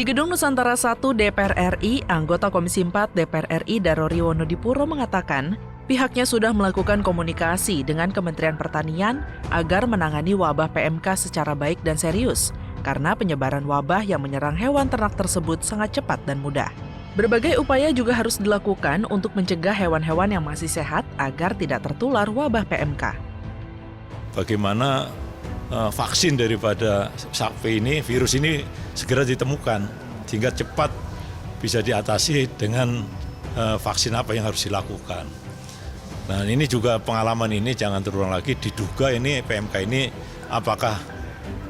Di Gedung Nusantara 1 DPR RI, anggota Komisi 4 DPR RI Darori Wonodipuro mengatakan pihaknya sudah melakukan komunikasi dengan Kementerian Pertanian agar menangani wabah PMK secara baik dan serius, karena penyebaran wabah yang menyerang hewan ternak tersebut sangat cepat dan mudah. Berbagai upaya juga harus dilakukan untuk mencegah hewan-hewan yang masih sehat agar tidak tertular wabah PMK. Bagaimana vaksin daripada sapi ini, virus ini segera ditemukan sehingga cepat bisa diatasi dengan vaksin apa yang harus dilakukan. Nah, ini juga pengalaman ini jangan terulang lagi, diduga ini PMK ini apakah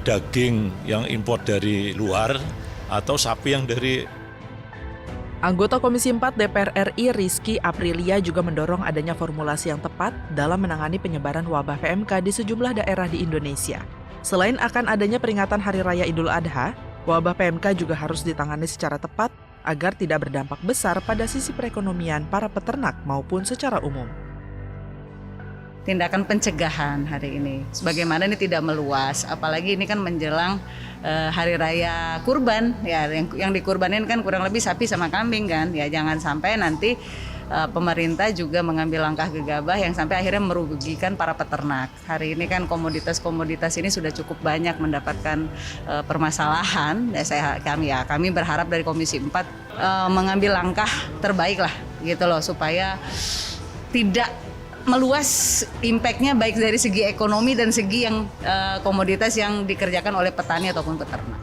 daging yang impor dari luar atau sapi yang dari. Anggota Komisi 4 DPR RI Rizky Aprilia juga mendorong adanya formulasi yang tepat dalam menangani penyebaran wabah PMK di sejumlah daerah di Indonesia. Selain akan adanya peringatan Hari Raya Idul Adha, wabah PMK juga harus ditangani secara tepat agar tidak berdampak besar pada sisi perekonomian para peternak maupun secara umum. Tindakan pencegahan hari ini, sebagaimana ini tidak meluas, apalagi ini kan menjelang Hari Raya Kurban, ya yang dikurbanin kan kurang lebih sapi sama kambing kan, ya jangan sampai nanti pemerintah juga mengambil langkah gegabah yang sampai akhirnya merugikan para peternak. Hari ini kan komoditas ini sudah cukup banyak mendapatkan permasalahan. Kami berharap dari Komisi 4 mengambil langkah terbaik lah gitu loh, supaya tidak meluas impact-nya baik dari segi ekonomi dan segi yang komoditas yang dikerjakan oleh petani ataupun peternak.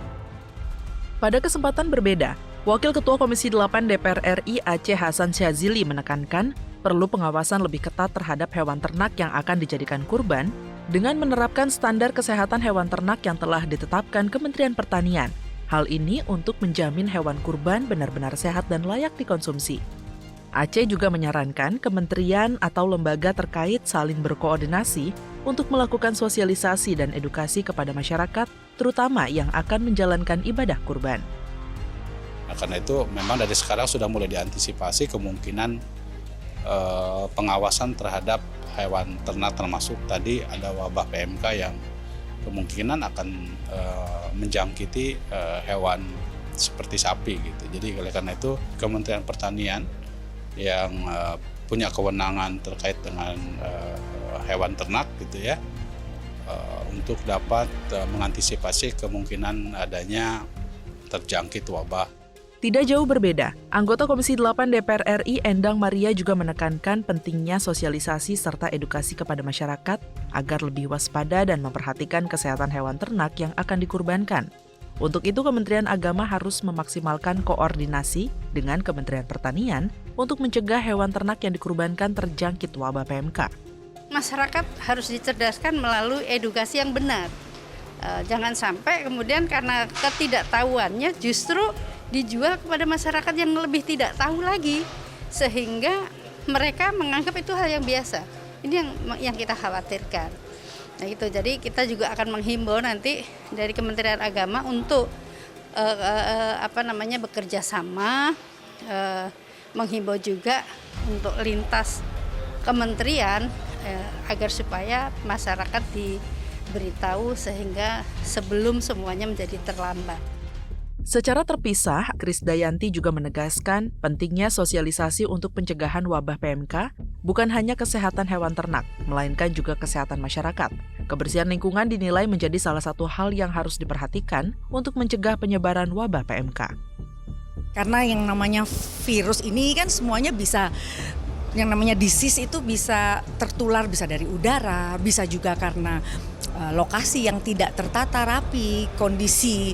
Pada kesempatan berbeda, Wakil Ketua Komisi 8 DPR RI Aceh Hasan Syazili menekankan perlu pengawasan lebih ketat terhadap hewan ternak yang akan dijadikan kurban dengan menerapkan standar kesehatan hewan ternak yang telah ditetapkan Kementerian Pertanian. Hal ini untuk menjamin hewan kurban benar-benar sehat dan layak dikonsumsi. Aceh juga menyarankan kementerian atau lembaga terkait saling berkoordinasi untuk melakukan sosialisasi dan edukasi kepada masyarakat, terutama yang akan menjalankan ibadah kurban. Nah, karena itu memang dari sekarang sudah mulai diantisipasi kemungkinan pengawasan terhadap hewan ternak, termasuk tadi ada wabah PMK yang kemungkinan akan menjangkiti hewan seperti sapi gitu. Jadi oleh karena itu Kementerian Pertanian yang punya kewenangan terkait dengan hewan ternak gitu ya, untuk dapat mengantisipasi kemungkinan adanya terjangkit wabah. Tidak jauh berbeda, anggota Komisi 8 DPR RI Endang Maria juga menekankan pentingnya sosialisasi serta edukasi kepada masyarakat agar lebih waspada dan memperhatikan kesehatan hewan ternak yang akan dikurbankan. Untuk itu, Kementerian Agama harus memaksimalkan koordinasi dengan Kementerian Pertanian untuk mencegah hewan ternak yang dikurbankan terjangkit wabah PMK. Masyarakat harus dicerdaskan melalui edukasi yang benar. Jangan sampai kemudian karena ketidaktahuannya justru dijual kepada masyarakat yang lebih tidak tahu lagi, sehingga mereka menganggap itu hal yang biasa. Ini yang kita khawatirkan. Nah itu, jadi kita juga akan menghimbau nanti dari Kementerian Agama untuk bekerja sama, menghimbau juga untuk lintas kementerian agar supaya masyarakat diberitahu sehingga sebelum semuanya menjadi terlambat. Secara terpisah, Krisdayanti juga menegaskan pentingnya sosialisasi untuk pencegahan wabah PMK bukan hanya kesehatan hewan ternak, melainkan juga kesehatan masyarakat. Kebersihan lingkungan dinilai menjadi salah satu hal yang harus diperhatikan untuk mencegah penyebaran wabah PMK. Karena yang namanya virus ini kan semuanya bisa, yang namanya disease itu bisa tertular, bisa dari udara, bisa juga karena lokasi yang tidak tertata rapi, kondisi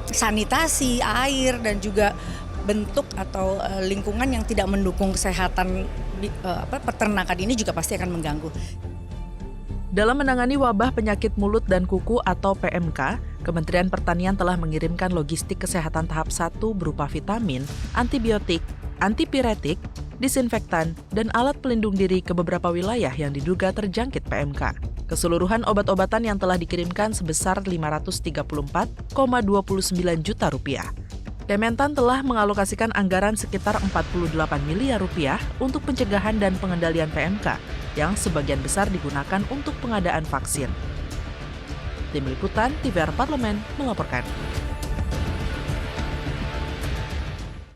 sanitasi, air, dan juga bentuk atau lingkungan yang tidak mendukung kesehatan peternakan ini juga pasti akan mengganggu. Dalam menangani wabah penyakit mulut dan kuku atau PMK, Kementerian Pertanian telah mengirimkan logistik kesehatan tahap 1 berupa vitamin, antibiotik, antipiretik, disinfektan, dan alat pelindung diri ke beberapa wilayah yang diduga terjangkit PMK. Keseluruhan obat-obatan yang telah dikirimkan sebesar Rp534,29 juta. Kementan telah mengalokasikan anggaran sekitar Rp48 miliar untuk pencegahan dan pengendalian PMK, yang sebagian besar digunakan untuk pengadaan vaksin. Tim Liputan TVR Parlemen melaporkan.